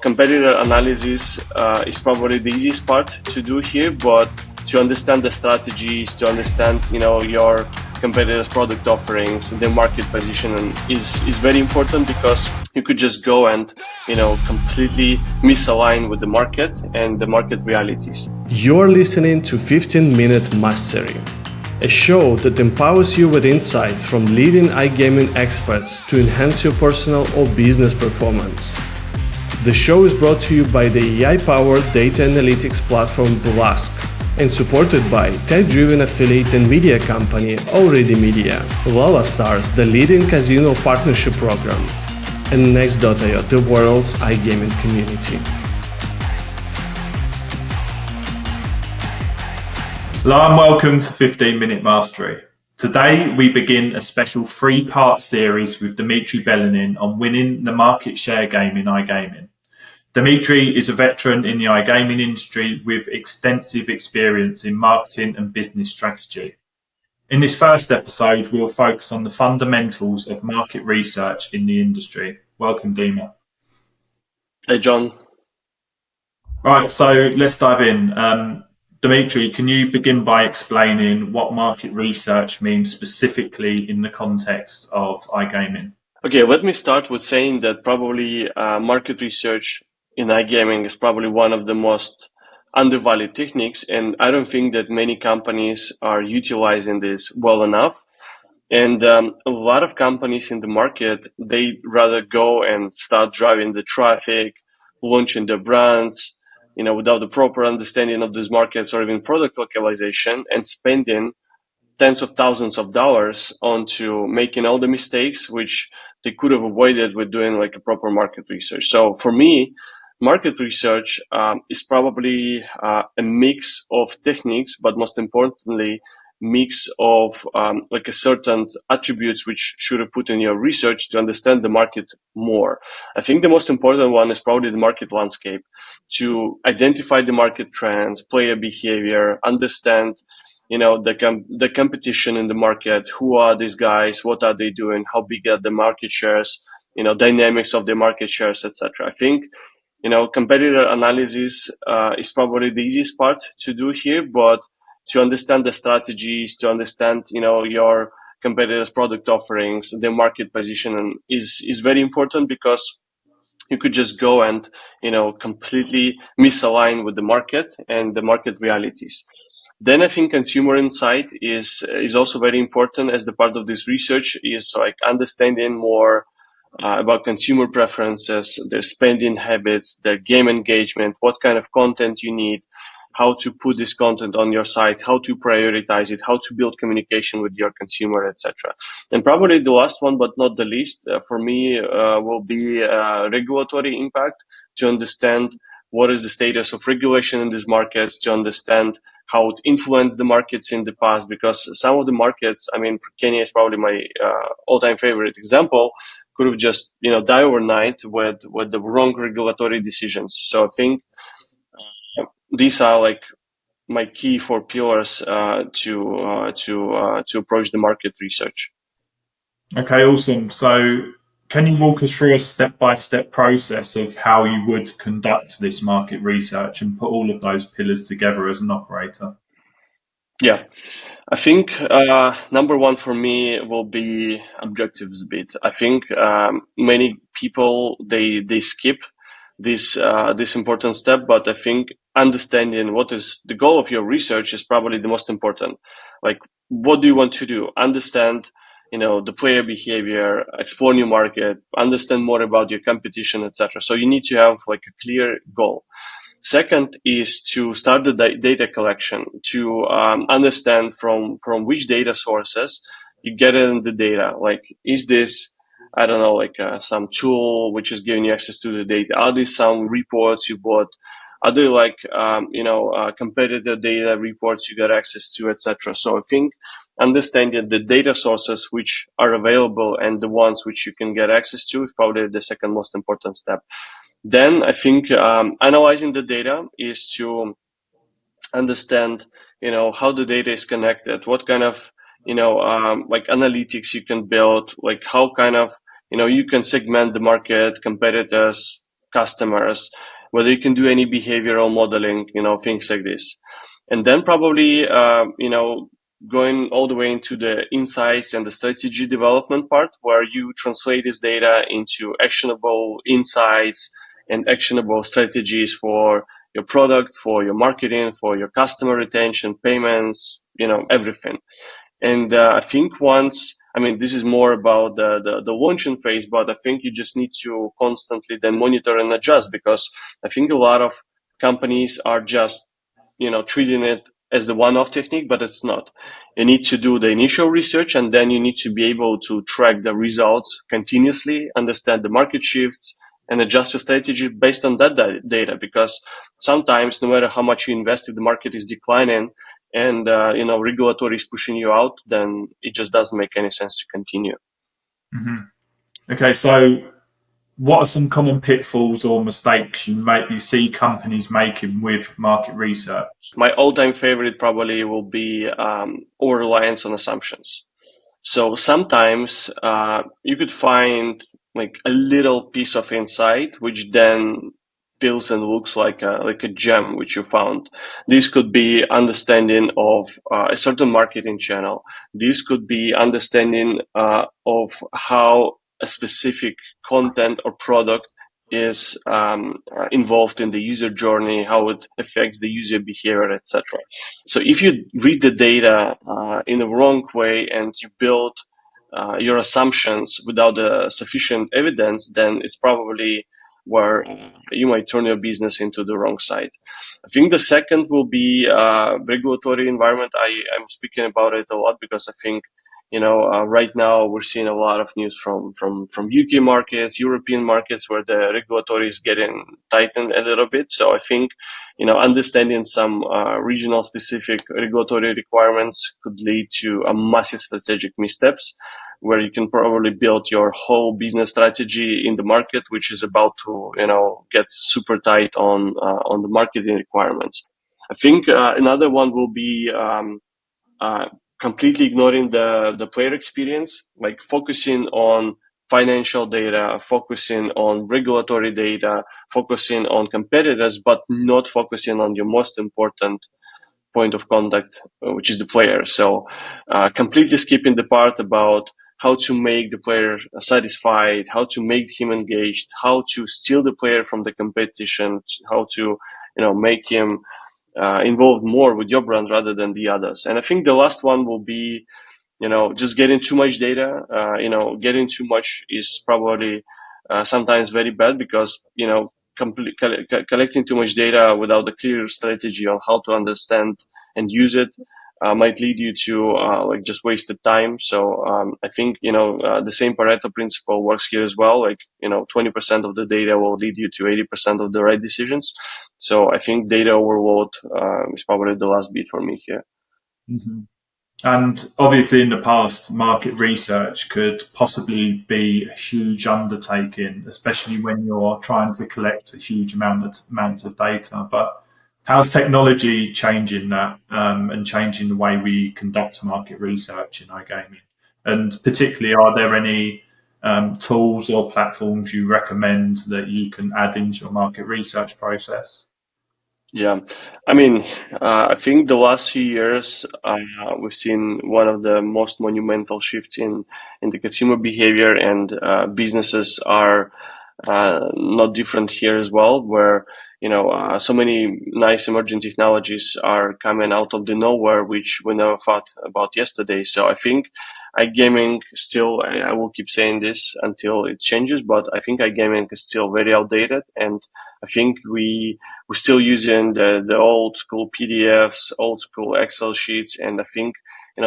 Competitor analysis is probably the easiest part to do here, but to understand the strategies, to understand your competitors' product offerings, their market position is very important, because you could just go and completely misalign with the market and the market realities. You're listening to 15-Minute Mastery, a show that empowers you with insights from leading iGaming experts to enhance your personal or business performance. The show is brought to you by the AI-powered data analytics platform Blask and supported by tech-driven affiliate and media company Already Media, Lala Stars, the leading casino partnership program, and Next.io, the world's iGaming community. Hello and welcome to 15-Minute Mastery. Today we begin a special 3-part series with Belianin on winning the market share game in iGaming. Dimitri is a veteran in the iGaming industry with extensive experience in marketing and business strategy. In this first episode, we'll focus on the fundamentals of market research in the industry. Welcome, Dima. Hey, John. Right, so let's dive in. Dimitri, can you begin by explaining what market research means specifically in the context of iGaming? Okay, let me start with saying that probably market research in iGaming is probably one of the most undervalued techniques, and I don't think that many companies are utilizing this well enough. And a lot of companies in the market, they rather go and start driving the traffic, launching their brands, without the proper understanding of these markets or even product localization, and spending tens of thousands of dollars onto making all the mistakes which they could have avoided with doing like a proper market research. So for me, market research is probably a mix of techniques, but most importantly, mix of like a certain attributes which should have put in your research to understand the market more. I think the most important one is probably the market landscape, to identify the market trends, player behavior, understand the competition in the market. Who are these guys? What are they doing? How big are the market shares? Dynamics of the market shares, etc. I think competitor analysis is probably the easiest part to do here, but to understand the strategies, to understand your competitors' product offerings, their market position is very important, because you could just go and completely misalign with the market and the market realities. Then I think consumer insight is also very important as the part of this research, is like understanding more about consumer preferences, their spending habits, their game engagement, what kind of content you need, how to put this content on your site, how to prioritize it, how to build communication with your consumer, etc. And probably the last one, but not the least, for me, will be regulatory impact, to understand what is the status of regulation in these markets, to understand how it influenced the markets in the past, because some of the markets, Kenya is probably my all-time favorite example, could have just die overnight with the wrong regulatory decisions. So I think these are like my key 4 pillars to approach the market research. Okay, awesome. So can you walk us through a step-by-step process of how you would conduct this market research and put all of those pillars together as an operator? Yeah, I think number one for me will be objectives bit. I think many people they skip this important step, but I think understanding what is the goal of your research is probably the most important. Like, what do you want to do? Understand the player behavior, explore new market, understand more about your competition, etc. So you need to have like a clear goal. Second is to start the data collection, to understand from which data sources you get in the data. Like, is this, I don't know, like some tool which is giving you access to the data? Are these some reports you bought? Are they like competitor data reports you got access to, etc.? So I think understanding the data sources which are available and the ones which you can get access to is probably the second most important step. Then I think analyzing the data is to understand how the data is connected, what kind of like analytics you can build, like how kind of you can segment the market, competitors, customers, whether you can do any behavioral modeling, things like this. And then probably, going all the way into the insights and the strategy development part, where you translate this data into actionable insights and actionable strategies for your product, for your marketing, for your customer retention, payments, everything. And I think this is more about the launching phase, but I think you just need to constantly then monitor and adjust, because I think a lot of companies are just, treating it as the one-off technique, but it's not. You need to do the initial research, and then you need to be able to track the results continuously, understand the market shifts, and adjust your strategy based on that data. Because sometimes, no matter how much you invest, if the market is declining and regulatory is pushing you out, then it just doesn't make any sense to continue. Mm-hmm. Okay, so what are some common pitfalls or mistakes you see companies making with market research? My all-time favorite probably will be over-reliance on assumptions. So sometimes you could find like a little piece of insight, which then feels and looks like a gem which you found. This could be understanding of a certain marketing channel. This could be understanding of how a specific content or product is involved in the user journey, how it affects the user behavior, etc. So if you read the data in the wrong way and you build your assumptions without the sufficient evidence, then it's probably where you might turn your business into the wrong side. I think the second will be regulatory environment. I'm speaking about it a lot because I think right now we're seeing a lot of news from UK markets, European markets, where the regulatory is getting tightened a little bit. So I think understanding some regional specific regulatory requirements could lead to a massive strategic missteps, where you can probably build your whole business strategy in the market, which is about to get super tight on the marketing requirements. I think another one will be completely ignoring the player experience, like focusing on financial data, focusing on regulatory data, focusing on competitors, but not focusing on your most important point of contact, which is the player. So completely skipping the part about how to make the player satisfied, how to make him engaged, how to steal the player from the competition, how to make him involved more with your brand rather than the others. And I think the last one will be just getting too much data. Getting too much is probably sometimes very bad, because collecting too much data without a clear strategy on how to understand and use it might lead you to just wasted time. So I think the same Pareto principle works here as well. 20% of the data will lead you to 80% of the right decisions. So I think data overload is probably the last bit for me here. Mm-hmm. And obviously, in the past, market research could possibly be a huge undertaking, especially when you're trying to collect a huge amount of data. But how's technology changing that and changing the way we conduct market research in iGaming? And particularly, are there any tools or platforms you recommend that you can add into your market research process? Yeah, I think the last few years we've seen one of the most monumental shifts in the consumer behavior, and businesses are not different here as well, where so many nice emerging technologies are coming out of the nowhere, which we never thought about yesterday. So I think iGaming still, I will keep saying this until it changes, but I think iGaming is still very outdated, and I think we're still using the old school PDFs, old school Excel sheets, and I think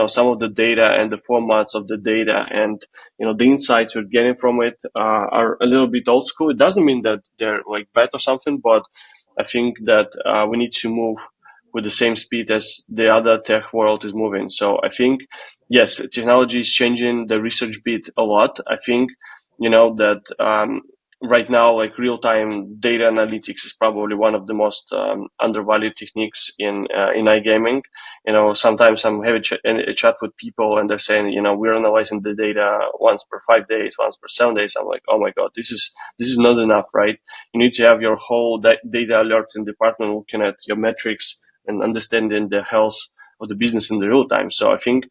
some of the data and the formats of the data and the insights we're getting from it are a little bit old school. It doesn't mean that they're like bad or something, but I think that we need to move with the same speed as the other tech world is moving. So I think, yes, technology is changing the research bit a lot. I think that right now, like real-time data analytics is probably one of the most undervalued techniques in iGaming. Sometimes I'm having a chat with people and they're saying, we're analyzing the data once per 5 days, once per 7 days. I'm like, oh my God, this is not enough, right? You need to have your whole data alerting department looking at your metrics and understanding the health of the business in the real time. So I think,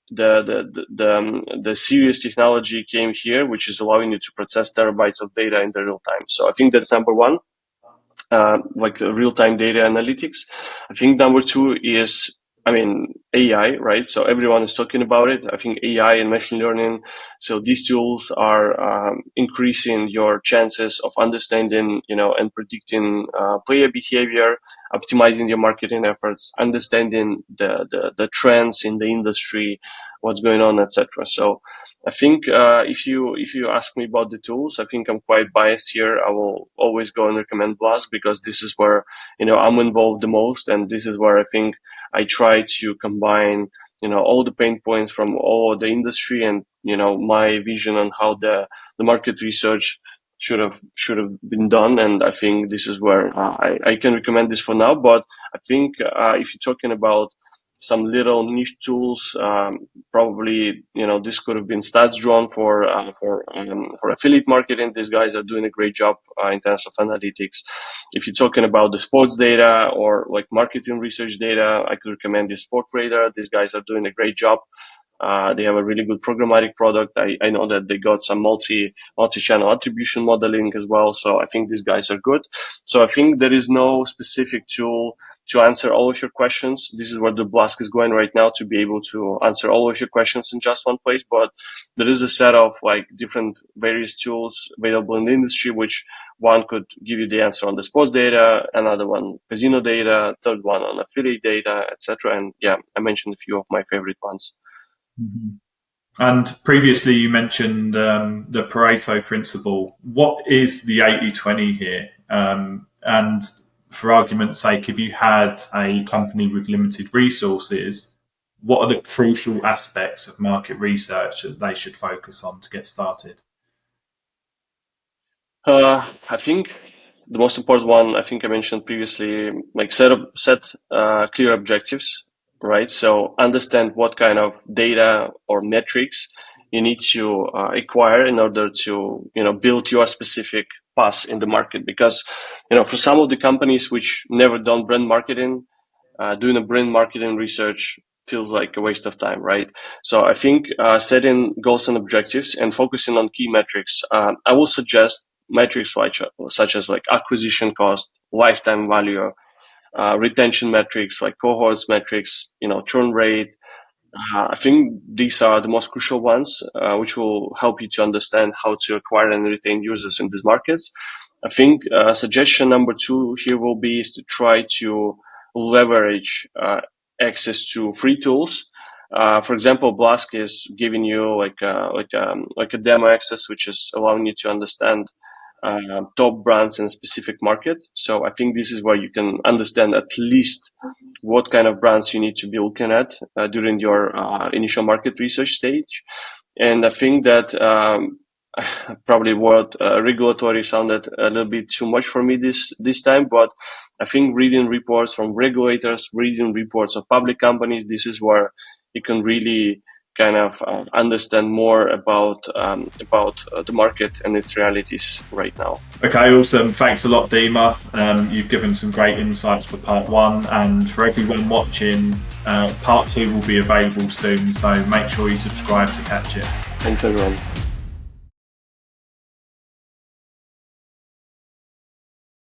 the serious technology came here, which is allowing you to process terabytes of data in the real time. So I think that's number one, like the real time data analytics. I think number two is, AI, right? So everyone is talking about it. I think AI and machine learning. So these tools are increasing your chances of understanding, and predicting player behavior, optimizing your marketing efforts, understanding the trends in the industry, what's going on, etc. So I think if you ask me about the tools, I think I'm quite biased here. I will always go and recommend Blast because this is where I'm involved the most, and this is where I think I try to combine all the pain points from all the industry and my vision on how the market research should have been done. And I think this is where I can recommend this for now. But I think if you're talking about some little niche tools, probably this could have been stats drawn for affiliate marketing. These guys are doing a great job in terms of analytics. If you're talking about the sports data or like marketing research data, I could recommend the Sport Radar. These guys are doing a great job. They have a really good programmatic product. I know that they got some multi-channel attribution modeling as well. So I think these guys are good. So I think there is no specific tool to answer all of your questions. This is where the Blask is going right now, to be able to answer all of your questions in just one place. But there is a set of like different various tools available in the industry, which one could give you the answer on the sports data, another one casino data, third one on affiliate data, etc. And yeah, I mentioned a few of my favorite ones. Mm-hmm. And previously you mentioned the Pareto principle. What is the 80-20 here? And for argument's sake, if you had a company with limited resources, what are the crucial aspects of market research that they should focus on to get started? I think the most important one, I think I mentioned previously, like set clear objectives, right? So understand what kind of data or metrics you need to acquire in order to build your specific path in the market. Because for some of the companies which never done brand marketing, doing a brand marketing research feels like a waste of time, right? So I think setting goals and objectives and focusing on key metrics. I will suggest metrics such as like acquisition cost, lifetime value, retention metrics like cohorts metrics, churn rate. I think these are the most crucial ones, which will help you to understand how to acquire and retain users in these markets. I think suggestion number two here will be is to try to leverage access to free tools. For example, Blask is giving you like a demo access, which is allowing you to understand top brands in a specific market. So I think this is where you can understand at least what kind of brands you need to be looking at during your initial market research stage. And I think that probably what regulatory sounded a little bit too much for me this time, but I think reading reports from regulators, reading reports of public companies, this is where you can really kind of understand more about the market and its realities right now. Okay, awesome. Thanks a lot, Dima. You've given some great insights for part one, and for everyone watching, part two will be available soon, so make sure you subscribe to catch it. Thanks, everyone.